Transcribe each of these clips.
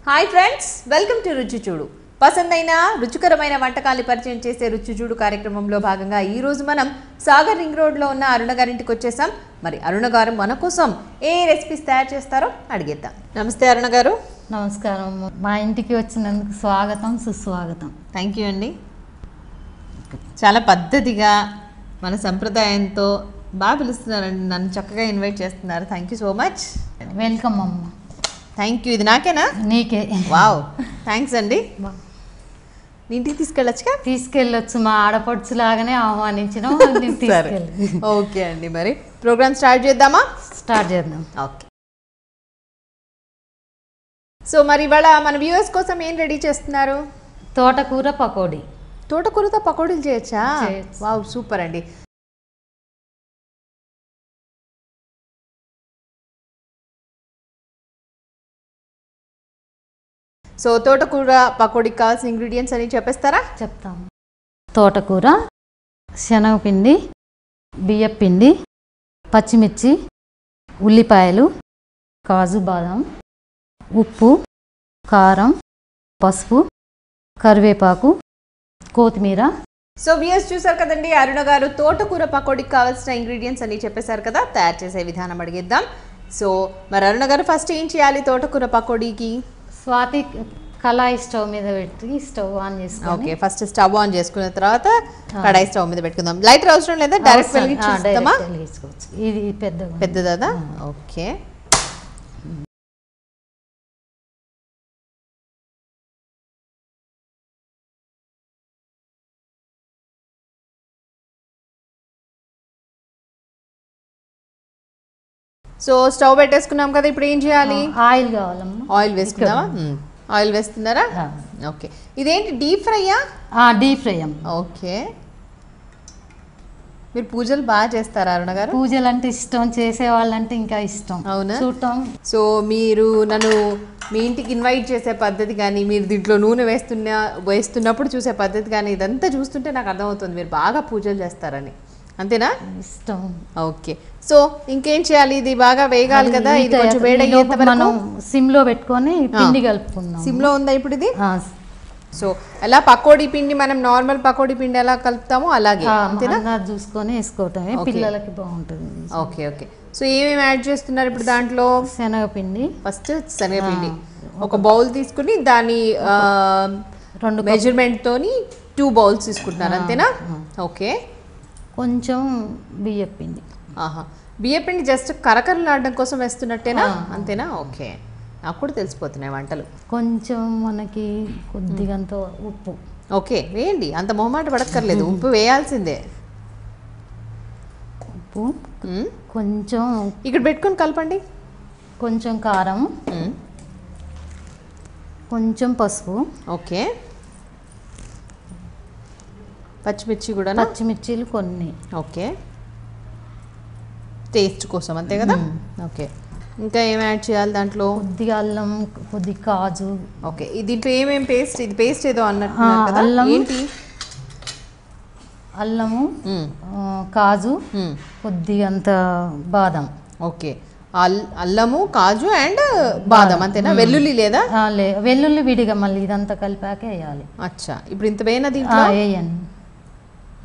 Hi friends, welcome to రుచి చూడు. పసందైన రుచికరమైన వంటకాన్ని పరిచయం చేసే రుచి చూడు కార్యక్రమంలో భాగంగా ఈ రోజు మనం సాగర్ రింగ్ రోడ్లో ఉన్న అరుణ గారింటికి వచ్చేసాం. మరి అరుణ గారు మన కోసం ఏ రెసిపీస్ తయారు చేస్తారో అడిగేద్దాం. నమస్తే అరుణ గారు. నమస్కారం. మా ఇంటికి వచ్చినందుకు స్వాగతం, సుస్వాగతం. థ్యాంక్ యూ అండి. చాలా పద్ధతిగా మన సంప్రదాయంతో బాగా పిలుస్తున్నారండి, నన్ను చక్కగా ఇన్వైట్ చేస్తున్నారు. Thank you so much. Welcome అమ్మ. Thank you. ఇది నాకేనా? నీకే. వావ్, థ్యాంక్స్ అండి. ఇంటికి తీసుకెళ్ళొచ్చుగా? తీసుకెళ్ళొచ్చు, మా ఆడపడుచు లాగానే ఆహ్వానించిన. ఓకే అండి, మరి ప్రోగ్రామ్ స్టార్ట్ చేద్దామా? స్టార్ట్ చేద్దాం. ఓకే. సో మరి ఇవాళ మన వ్యూవర్స్ కోసం ఏం రెడీ చేస్తున్నారు? తోటకూర పకోడీ. తోటకూరతో పకోడీలు చేయొచ్చా? చేయొచ్చు. వావ్, సూపర్ అండి. సో తోటకూర పకోడీకి కావాల్సిన ఇంగ్రీడియంట్స్ అని చెప్పేస్తారా? చెప్తాము. తోటకూర, శనగపిండి, బియ్యపిండి, పచ్చిమిర్చి, ఉల్లిపాయలు, కాజు బాదం, ఉప్పు, కారం, పసుపు, కరివేపాకు, కొత్తిమీర. సో వ్యూయర్స్ చూసారు కదండి, అరుణ గారు తోటకూర పకోడీకి కావాల్సిన ఇంగ్రీడియంట్స్ అన్ని చెప్పేశారు కదా. తయారు చేసే విధానం అడిగేద్దాం. సో మరి అరుణ గారు ఫస్ట్ ఏం చేయాలి తోటకూర పకోడీకి? స్వాతి కళాయి స్టవ్ మీద పెట్టి స్టవ్ ఆన్ చేసుకోవాలి. ఓకే, ఫస్ట్ స్టవ్ ఆన్ చేసుకున్న తర్వాత కడాయి స్టవ్ మీద పెట్టుకుందాం. లైటర్ అవసరం లేదా? డైరెక్ట్ వెలిగించుకుందామా? వెలిగించుకోవచ్చు. ఇది పెద్దదా? ఓకే. సో స్టవ్ పెట్టేసుకున్నాం కదా, ఇప్పుడు ఏం చేయాలి? ఆయిల్ కావాలమ్మా. ఆయిల్ వేసుకుందామా? ఆయిల్ వేస్తున్నారా? ఓకే. ఇదేంటి, డీప్ ఫ్రైయా? డీప్ ఫ్రై అమ్మ. ఓకే. మీరు పూజలు బాగా చేస్తారా అరుణ గారు? పూజలు అంటే ఇష్టం, చేసే వాళ్ళంటే ఇంకా ఇష్టం. అవునా? చూడటం. సో మీరు నన్ను మీ ఇంటికి ఇన్వైట్ చేసే పద్ధతి కానీ, మీరు దీంట్లో నూనె వేస్తున్నప్పుడు చూసే పద్ధతి కానీ, ఇదంతా చూస్తుంటే నాకు అర్థమవుతుంది మీరు బాగా పూజలు చేస్తారని. అంతేనా? ఇష్టం. ఓకే. సో ఇంకేం చేయాలి? ఇది బాగా వేగాలి కదా, ఇది కొంచెం వేడయ్యేంత వరకు మనం సిమ్ లో పెట్టుకొని పిండి కలుపుకుందాం. సిమ్ లో ఉందా ఇప్పుడు ఇది? సో ఎలా పకోడీ పిండి, మనం నార్మల్ పకోడీ పిండి ఎలా కలుపుతామో అలాగే అంతేనా? చూసుకొని వేసుకోవటమే, పిల్లలకి బాగుంటుంది. Okay okay. సో ఏమేమి యాడ్ చేస్తున్నారు ఇప్పుడు దాంట్లో? శనగపిండి. ఫస్ట్ శనగపిండి ఒక బౌల్ తీసుకుని దాని 2 మెజర్మెంట్ తోని 2 బౌల్స్ తీసుకుంటున్నారు అంతేనా? ఓకే. కొంచెం బియ్యపిండి. బియ్యపిండి జస్ట్ కరకరలాడడం కోసం వేస్తున్నట్టేనా? అంతేనా? ఓకే, నాకు కూడా తెలిసిపోతున్నాయి వంటలు. కొంచెం మనకి కొద్దిగంత ఉప్పు. ఓకే, వేయండి, అంత మొహమాట పడక్కర్లేదు, ఉప్పు వేయాల్సిందే. ఉప్పు కొంచెం ఇక్కడ పెట్టుకొని కలపండి. కొంచెం కారం, కొంచెం పసుపు. ఓకే. పచ్చిమిర్చి కూడా? పచ్చిమిర్చిలు కొన్ని. ఓకే, టేస్ట్ కోసం అంతే కదా. ఓకే. ఇంకా ఏం యాడ్ చేయాలి దాంట్లో? కొద్దిగా అల్లం, కొద్ది కాజు. ఓకే. దీంట్లో ఏమేమి పేస్ట్? ఇది పేస్ట్ ఏదో అన్నట్టు అల్లం, ఏంటి? అల్లము, కాజు, కొద్దిగంత బాదం. ఓకే. అల్లము, కాజు అండ్ బాదం అంతేనా? వెల్లుల్లి లేదా? వెల్లుల్లి విడిగా మళ్ళీ ఇదంతా కలిపాక వేయాలి. అచ్చా, ఇప్పుడు ఇంత వేయనా దీంట్లో? వేయండి.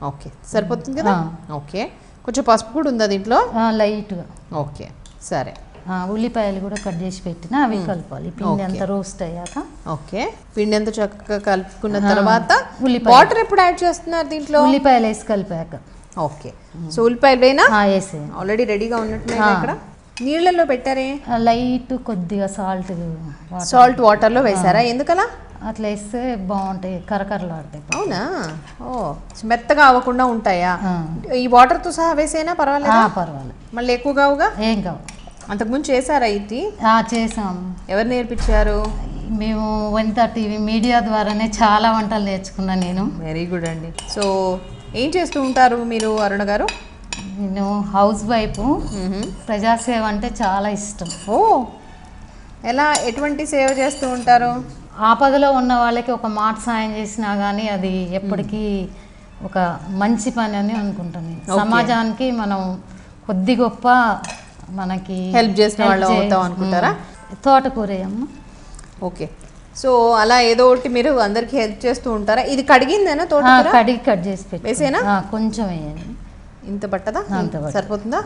ఓకే, సరిపోతుంది కదా. ఓకే. కొంచెం పసుపు కూడా ఉందా దీంట్లో? లైట్గా. ఓకే, సరే. ఉల్లిపాయలు కూడా కట్ చేసి పెట్టిన అవి కలపాలి. పిండి అంతా రోస్ట్ అయ్యాక. ఓకే. పిండి అంతా చక్కగా కలుపుకున్న తర్వాత వాటర్ ఎప్పుడు యాడ్ చేస్తున్నారు దీంట్లో? ఉల్లిపాయలు వేసి కలిపాక. ఓకే. సో ఉల్లిపాయలు వేనా? వేసే. ఆల్రెడీ రెడీగా ఉన్నట్టున్నాయి. ఇక్కడ నీళ్ళల్లో పెట్టారే? లైట్ కొద్దిగా సాల్ట్ వాటర్లో వేసారా? ఎందుకలా? అట్లా వేస్తే బాగుంటాయి, కరకరలాడతాయి. అవునా? ఓ, మెత్తగా అవ్వకుండా ఉంటాయా? ఈ వాటర్తో సహా వేసేనా? పర్వాలేదు. పర్వాలేదు. మళ్ళీ ఎక్కువ కావుగా? ఏం కావు. అంతకుముందు చేశారా ఇది? చేసాము. ఎవరు నేర్పించారు? మేము వనితా టీవీ మీడియా ద్వారానే చాలా వంటలు నేర్చుకున్నాను నేను. వెరీ గుడ్ అండి. సో ఏం చేస్తూ ఉంటారు మీరు అరుణ గారు? నేను హౌస్ వైఫ్. ప్రజాసేవ అంటే చాలా ఇష్టం. ఓ, ఎలా, ఎటువంటి సేవ చేస్తూ ఉంటారు? ఆపదలో ఉన్న వాళ్ళకి ఒక మాట సాయం చేసినా కానీ అది ఎప్పటికీ ఒక మంచి పని అని అనుకుంటాను. సమాజానికి మనం కొద్ది గొప్ప మనకి హెల్ప్ చేసిన వాళ్ళు అవుతాం అనుకుంటారా? తోటకూర అమ్మ. ఓకే, సో అలా ఏదో ఒకటి మీరు అందరికి హెల్ప్ చేస్తూ ఉంటారా? ఇది కడిగిందేనా తోటకూర? కడిగి కట్ చేసి వేసేనా? కొంచెం వేయండి. ఇంత పట్టదా? సరిపోతుందా?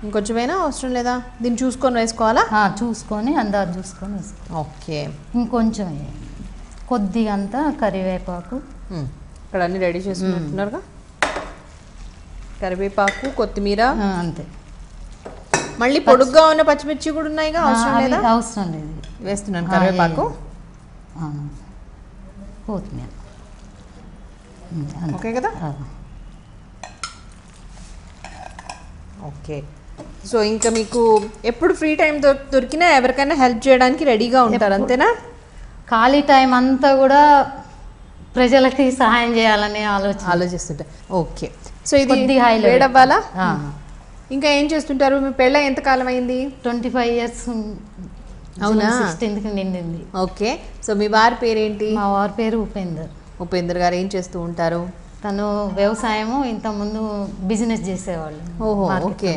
ఇంకొంచెమైనా అవసరం లేదా? దీన్ని చూసుకొని వేసుకోవాలా? చూసుకొని అందాజు చూసుకొని వేసుకోవాలి. ఓకే, ఇంకొంచెం వేయండి. కొద్దిగా అంతా కరివేపాకు. ఇక్కడ అన్ని రెడీ చేసుకున్నట్టున్నారుగా. కరివేపాకు, కొత్తిమీర, అంతే. మళ్ళీ పొడుగ్గా ఉన్న పచ్చిమిర్చి కూడా ఉన్నాయిగా, అవసరం లేదా? అవసరం లేదు. వేస్తున్నాను కరివేపాకు, కొత్తిమీర. ఓకే కదా? ఓకే. సో ఇంకా మీకు ఎప్పుడు ఫ్రీ టైం దొరికినా ఎవరికైనా హెల్ప్ చేయడానికి రెడీగా ఉంటారు, అంతేనా? ఖాళీ టైం అంతా కూడా ప్రజలకి సహాయం చేయాలని ఆలోచిస్తుంటా. ఓకే. సో ఇది వేడవ్వాలా? ఇంకా ఏం చేస్తుంటారు? మీ పెళ్ళ ఎంత కాలం అయింది? 25 years. అవునా? 16th నిండింది. ఓకే. సో మీ వారి పేరేంటి? మా వారి పేరు ఉపేందర్. ఉపేందర్ గారు ఏం చేస్తూ ఉంటారు? తను వ్యవసాయము, ఇంతకుముందు బిజినెస్ చేసేవాళ్ళు. ఓహో, ఓకే.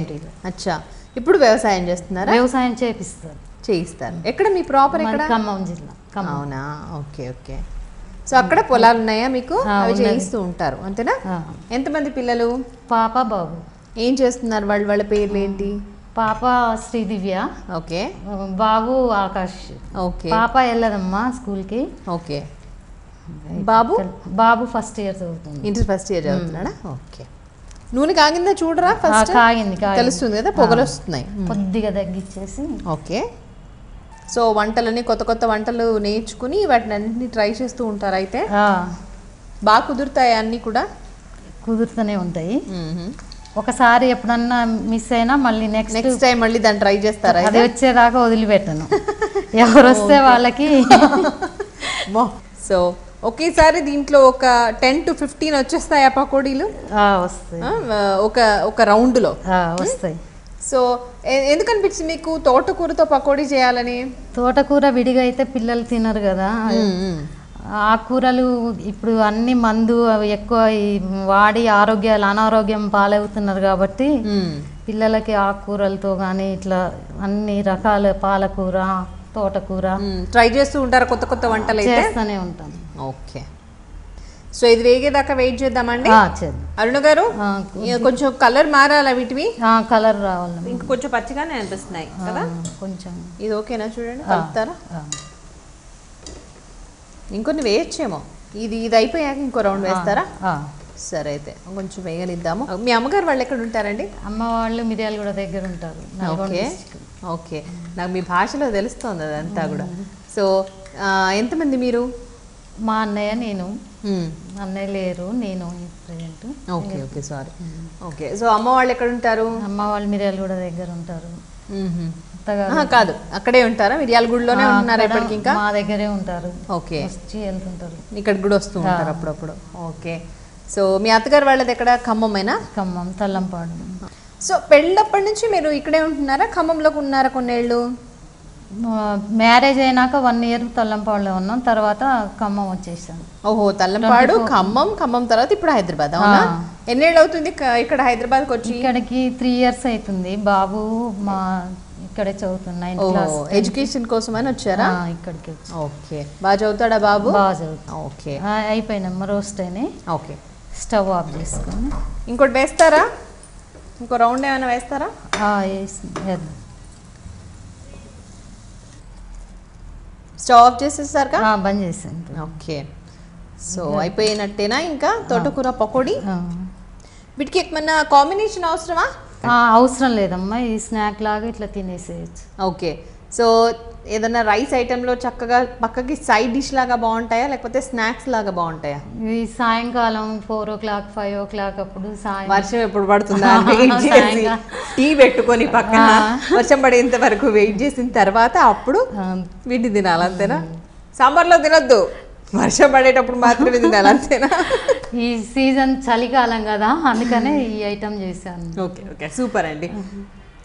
అచ్చా, ఇప్పుడు వ్యవసాయం చేస్తున్నారా? వ్యవసాయం చేయిస్తారు. ఎక్కడ మీ ప్రాపర్? ఎక్కడ? ఖమ్మం జిల్లా. అవునా? Okay, okay. సో అక్కడ పొలాలు ఉన్నాయా మీకు? అవి చేయిస్తూ ఉంటారు, అంతేనా? ఎంతమంది పిల్లలు? పాప, బాబు. ఏం చేస్తున్నారు వాళ్ళు? వాళ్ళ పేర్లు ఏంటి? పాప శ్రీదివ్య. ఓకే. బాబు ఆకాష్. ఓకే. పాప వెళ్ళదమ్మా స్కూల్కి. ఓకే. బాబు ఫస్ట్ ఇయర్ చదువుతుంది. ఇంటర్ ఫస్ట్ ఇయర్ చదువుతున్నాడా? ఓకే. నూనె కాగిందా చూడరా? ఫస్ట్ కాగింది. తెలుస్తుంది కదా, పొగలు వస్తున్నాయి. కొద్దిగా తగ్గించేసి. ఓకే. సో వంటలని, కొత్త కొత్త వంటలు నేర్చుకుని వాటిని అన్నింటినీ ట్రై చేస్తూ ఉంటారు అయితే? బాగా కుదురుతాయి అన్నీ కూడా? కుదురుతూనే ఉంటాయి. ఒకసారి ఎప్పుడన్నా మిస్ అయినా మళ్ళీ నెక్స్ట్ టైం మళ్ళీ దాన్ని ట్రై చేస్తారా? అది వచ్చేదాకా వదిలిపెట్టను. ఎవరు వస్తే వాళ్ళకి. సో ఒకేసారి దీంట్లో ఒక 10 to 15 వచ్చేస్తాయా పకోడీలు? వస్తాయి. ఒక రౌండ్లో వస్తాయి. సో ఎందుకు అనిపించింది మీకు తోటకూరతో పకోడీ చేయాలని? తోటకూర విడిగా అయితే పిల్లలు తినరు కదా. ఆకుకూరలు ఇప్పుడు అన్ని మందు అవి ఎక్కువ వాడి అనారోగ్యం పాలవుతున్నారు కాబట్టి పిల్లలకి ఆకుకూరలతో కానీ ఇట్లా అన్ని రకాల పాలకూర, తోటకూర ట్రై చేస్తూ ఉంటారు. కొత్త కొత్త వంటలు చేస్తూనే ఉంటాను. ఓకే. సో ఇది వేగేదాకా వెయిట్ చేద్దామండి. అరుణ గారు, కొంచెం కలర్ మారాలా వీటివి? కలర్ రావాలి. ఇంకా కొంచెం పచ్చిగానే అనిపిస్తున్నాయి కదా కొంచెం. ఇది ఓకేనా? చూడండి, కలుపుతారా? ఇంకొన్ని వేయచ్చేమో. ఇది అయిపోయాక ఇంకో రౌండ్ వేస్తారా? సరే, అయితే కొంచెం వేయనిద్దాము. మీ అమ్మగారు వాళ్ళు ఎక్కడ ఉంటారండి? అమ్మ వాళ్ళు మిర్యాలగూడ దగ్గర ఉంటారు. Okay, okay. నాకు మీ భాషలో తెలుస్తుంది అదంతా కూడా. సో ఎంతమంది మీరు? మా అన్నయ్య, నేను. అన్నయ్య లేరు, నేను present. Okay, okay, sorry. Okay. So అమ్మ వాళ్ళు ఎక్కడ ఉంటారు? అమ్మ వాళ్ళు మిర్యాలగూడ దగ్గర ఉంటారు. కాదు, అక్కడే ఉంటారా? మిర్యాలగూడలోనే ఉంటున్నారు ఎప్పటికి? ఇంకా మా దగ్గరే ఉంటారు. ఓకే. వెళ్తుంటారు. ఇక్కడ కూడా వస్తూ ఉంటారు అప్పుడప్పుడు. ఓకే. సో మీ అత్తగారు వాళ్ళది ఎక్కడ? ఖమ్మమేనా? ఖమ్మం, తల్లంపాడు. సో పెళ్ళప్పటి నుంచి మీరు ఇక్కడే ఉంటున్నారా? ఖమ్మంలోకి ఉన్నారా కొన్నేళ్ళు? మ్యారేజ్ అయినాక 1 year తల్లంపాడులో ఉన్నాం, తర్వాత ఖమ్మం వచ్చేసాను. ఓహో, తల్లంపాడు, ఖమ్మం తర్వాత ఇప్పుడు హైదరాబాద్. అవునా? ఎన్నేళ్ళు అవుతుంది ఇక్కడ హైదరాబాద్కి వచ్చి? ఇక్కడికి 3 years అవుతుంది. బాబు మా ఇక్కడే చదువుతున్నాయి. ఎడ్యుకేషన్ కోసం అని వచ్చారా ఇక్కడికి? ఓకే. బాగా చదువుతాడా బాబు? బాగా చదువుతా. ఓకే. అయిపోయినమ్మా రోస్ట్ అయినాయి. ఓకే. స్టవ్ ఆఫ్ చేసుకొని ఇంకోటి వేస్తారా? ఇంకో రౌండ్ ఏమైనా వేస్తారా? స్టవ్ ఆఫ్ చేసేసారు? బంద్ చేసాను. ఓకే. సో అయిపోయినట్టేనా ఇంకా తోటకూర పకోడీ? వీటికి ఏమన్నా కాంబినేషన్ అవసరమా? అవసరం లేదమ్మా, ఈ స్నాక్ లాగా ఇట్లా తినేసేయచ్చు. ఓకే. సో ఏదన్నా రైస్ ఐటెంలో చక్కగా పక్కకి సైడ్ డిష్ లాగా బాగుంటాయా, లేకపోతే స్నాక్స్ లాగా బాగుంటాయా? ఈ సాయంకాలం 4 o'clock 5 o'clock అప్పుడు. వర్షం ఎప్పుడు పడుతుందా టీ పెట్టుకొని పక్కన వర్షం పడేంత వరకు వెయిట్ చేసిన తర్వాత అప్పుడు వీటిని తినాలి, అంతేనా? సాంబార్లో తినొద్దు, వర్షం పడేటప్పుడు మాత్రమే తినాలి, అంతేనా? ఈ సీజన్ చలికాలం కదా, అందుకనే ఈ ఐటమ్ చేశాను. ఓకే, ఓకే, సూపర్ అండి.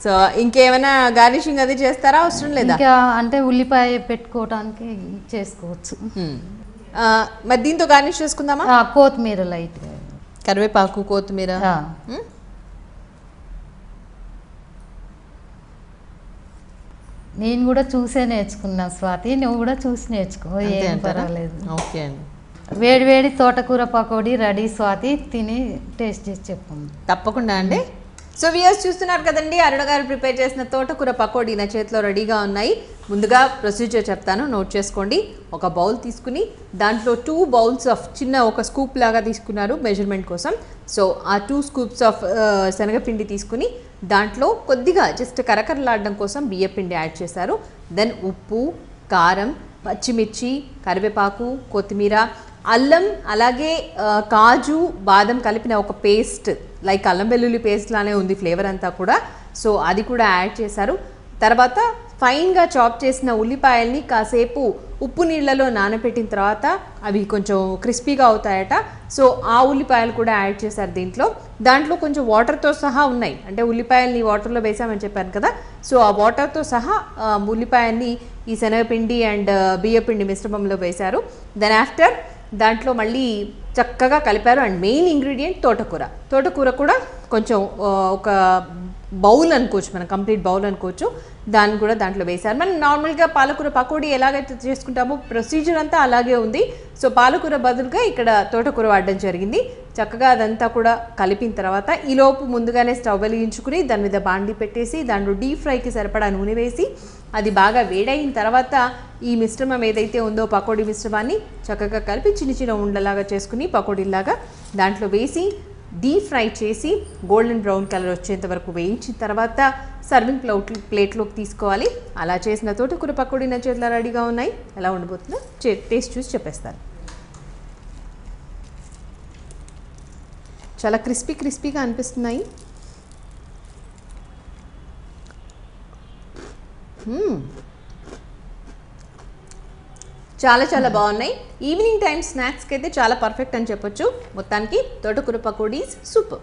సో ఇంకేమైనా గార్నిషింగ్ అది చేస్తారా? అవసరం లేదా? ఇంకా అంటే ఉల్లిపాయ పెట్టుకోవడానికి చేసుకోవచ్చు. మరి దీంతో గార్నిష్ చేసుకుందామా? కొత్తిమీర లైట్, కరివేపాకు, కొత్తిమీర. నేను కూడా చూసే నేర్చుకున్నా స్వాతి, నువ్వు కూడా చూసి నేర్చుకో, ఏం పర్వాలేదు. ఓకే అండి. వేడి వేడి తోటకూర పకోడీ రెడీ స్వాతి, తిని టేస్ట్ చేసి చెప్పు. తప్పకుండా అండి. సో వ్యూయర్స్ చూస్తున్నారు కదండి, అరుణ గారు ప్రిపేర్ చేసిన తోటకూర పకోడీ నా చేతిలో రెడీగా ఉన్నాయి. ముందుగా ప్రొసీజర్ చెప్తాను, నోట్ చేసుకోండి. ఒక బౌల్ తీసుకుని దాంట్లో 2 బౌల్స్ ఆఫ్ చిన్న ఒక స్కూప్ లాగా తీసుకున్నారు మెజర్మెంట్ కోసం. సో ఆ 2 స్కూప్స్ ఆఫ్ శనగపిండి తీసుకుని దాంట్లో కొద్దిగా జస్ట్ కరకరలాడడం కోసం బియ్యపిండి యాడ్ చేశారు. దెన్ ఉప్పు, కారం, పచ్చిమిర్చి, కరివేపాకు, కొత్తిమీర, అల్లం, అలాగే కాజు, బాదం కలిపిన ఒక పేస్ట్, లైక్ అల్లం వెల్లుల్లి పేస్ట్ లానే ఉంది ఫ్లేవర్ అంతా కూడా. సో అది కూడా యాడ్ చేశారు. తర్వాత ఫైన్గా చాప్ చేసిన ఉల్లిపాయల్ని కాసేపు ఉప్పు నీళ్ళలో నానబెట్టిన తర్వాత అవి కొంచెం క్రిస్పీగా అవుతాయట. సో ఆ ఉల్లిపాయలు కూడా యాడ్ చేశారు దాంట్లో కొంచెం వాటర్తో సహా ఉన్నాయి, అంటే ఉల్లిపాయల్ని వాటర్లో వేసామని చెప్పాను కదా. సో ఆ వాటర్తో సహా ఉల్లిపాయల్ని ఈ శనగపిండి అండ్ బియ్యపిండి మిశ్రమంలో వేశారు. దెన్ ఆఫ్టర్ దాంట్లో మళ్ళీ చక్కగా కలిపారు. అండ్ మెయిన్ ఇంగ్రీడియంట్ తోటకూర కూడా కొంచెం ఒక బౌల్ అనుకోవచ్చు, మనం కంప్లీట్ బౌల్ అనుకోవచ్చు, దాన్ని కూడా దాంట్లో వేశారు. మనం నార్మల్గా పాలకూర పకోడీ ఎలాగైతే చేసుకుంటామో ప్రొసీజర్ అంతా అలాగే ఉంది. సో పాలకూర బదులుగా ఇక్కడ తోటకూర వాడడం జరిగింది. చక్కగా అదంతా కూడా కలిపిన తర్వాత ఈలోపు ముందుగానే స్టవ్ వెలిగించుకుని దాని మీద బాండి పెట్టేసి దాంట్లో డీప్ ఫ్రైకి సరిపడా నూనె వేసి అది బాగా వేడైన తర్వాత ఈ మిశ్రమం ఏదైతే ఉందో పకోడీ మిశ్రమాన్ని చక్కగా కలిపి చిన్న చిన్న ఉండలాగా చేసుకుని పకోడీలాగా దాంట్లో వేసి డీప్ ఫ్రై చేసి గోల్డెన్ బ్రౌన్ కలర్ వచ్చేంత వరకు వేయించిన తర్వాత సర్వింగ్ ప్లేట్లోకి తీసుకోవాలి. అలా చేసిన తోటకూర పకోడీ నా చేతిలో రెడీగా ఉన్నాయి. ఎలా ఉండబోతుందో టేస్ట్ చూసి చెప్పేస్తాను. చాలా క్రిస్పీగా అనిపిస్తున్నాయి. చాలా బాగున్నాయి. ఈవినింగ్ టైం స్నాక్స్కి అయితే చాలా పర్ఫెక్ట్ అని చెప్పొచ్చు. మొత్తానికి తోటకూర పకోడీస్ సూపర్.